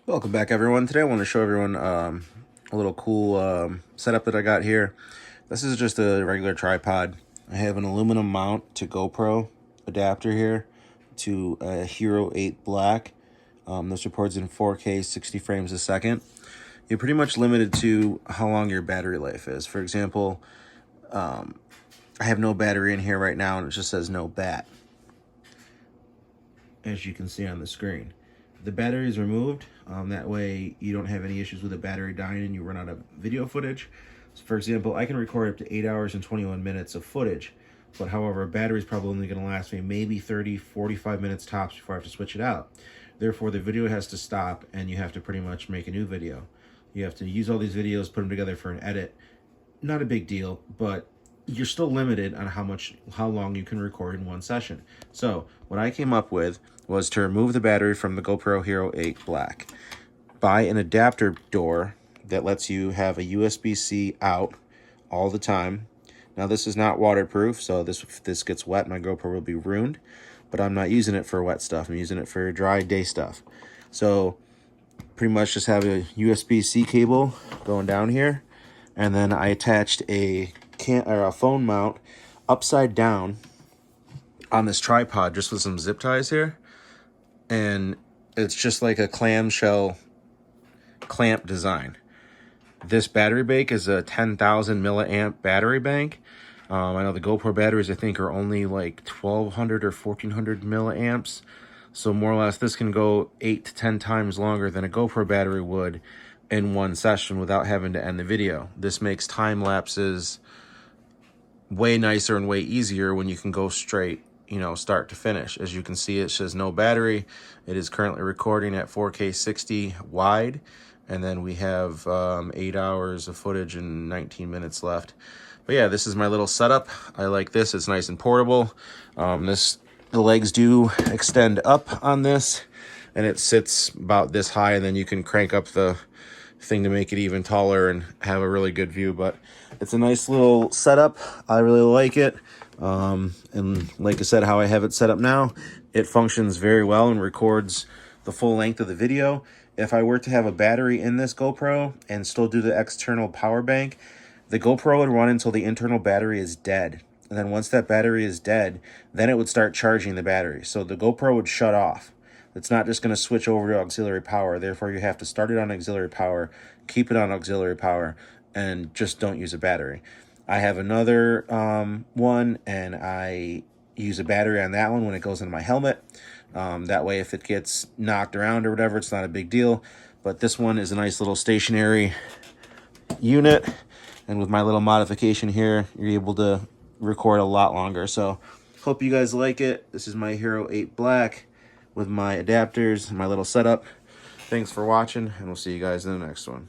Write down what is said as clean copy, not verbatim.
Welcome back, everyone. Today I want to show everyone a little cool setup that I got here. This is just a regular tripod. I have an aluminum mount to GoPro adapter here to a Hero 8 Black. This records in 4K 60 frames a second. You're pretty much limited to how long your battery life is. For example, I have no battery in here right now and it just says no bat, as you can see on the screen. The battery is removed. That way you don't have any issues with the battery dying and you run out of video footage. So for example, I can record up to 8 hours and 21 minutes of footage, but however, a battery is probably only going to last me maybe 30, 45 minutes tops before I have to switch it out. Therefore, the video has to stop and you have to pretty much make a new video. You have to use all these videos, put them together for an edit. Not a big deal, but you're still limited on how long you can record in one session. So what I came up with was to remove the battery from the GoPro Hero 8 Black. Buy an adapter door that lets you have a USB-C out all the time. Now this is not waterproof, so if this gets wet, my GoPro will be ruined, but I'm not using it for wet stuff. I'm using it for dry day stuff. So pretty much just have a USB-C cable going down here, and then I attached a phone mount upside down on this tripod just with some zip ties here, and it's just like a clamshell clamp design. This battery bank is a 10,000 milliamp battery bank. I know the GoPro batteries I think are only like 1200 or 1400 milliamps, so more or less this can go 8 to 10 times longer than a GoPro battery would in one session without having to end the video. This makes time lapses way nicer and way easier when you can go straight, start to finish. As you can see, it says no battery. It is currently recording at 4K 60 wide, and then we have 8 hours of footage and 19 minutes left. But yeah, this is my little setup. I like this. It's nice and portable. The legs do extend up on this, and it sits about this high, and then you can crank up the thing to make it even taller and have a really good view. But it's a nice little setup. I really like it. And like I said, how I have it set up now, it functions very well and records the full length of the video. If I were to have a battery in this GoPro and still do the external power bank, the GoPro would run until the internal battery is dead. And then once that battery is dead, then it would start charging the battery. So the GoPro would shut off. It's not just going to switch over to auxiliary power. Therefore, you have to start it on auxiliary power, keep it on auxiliary power, and just don't use a battery. I have another one, and I use a battery on that one when it goes into my helmet. That way, if it gets knocked around or whatever, it's not a big deal. But this one is a nice little stationary unit. And with my little modification here, you're able to record a lot longer. So hope you guys like it. This is my Hero 8 Black with my adapters and my little setup. Thanks for watching, and we'll see you guys in the next one.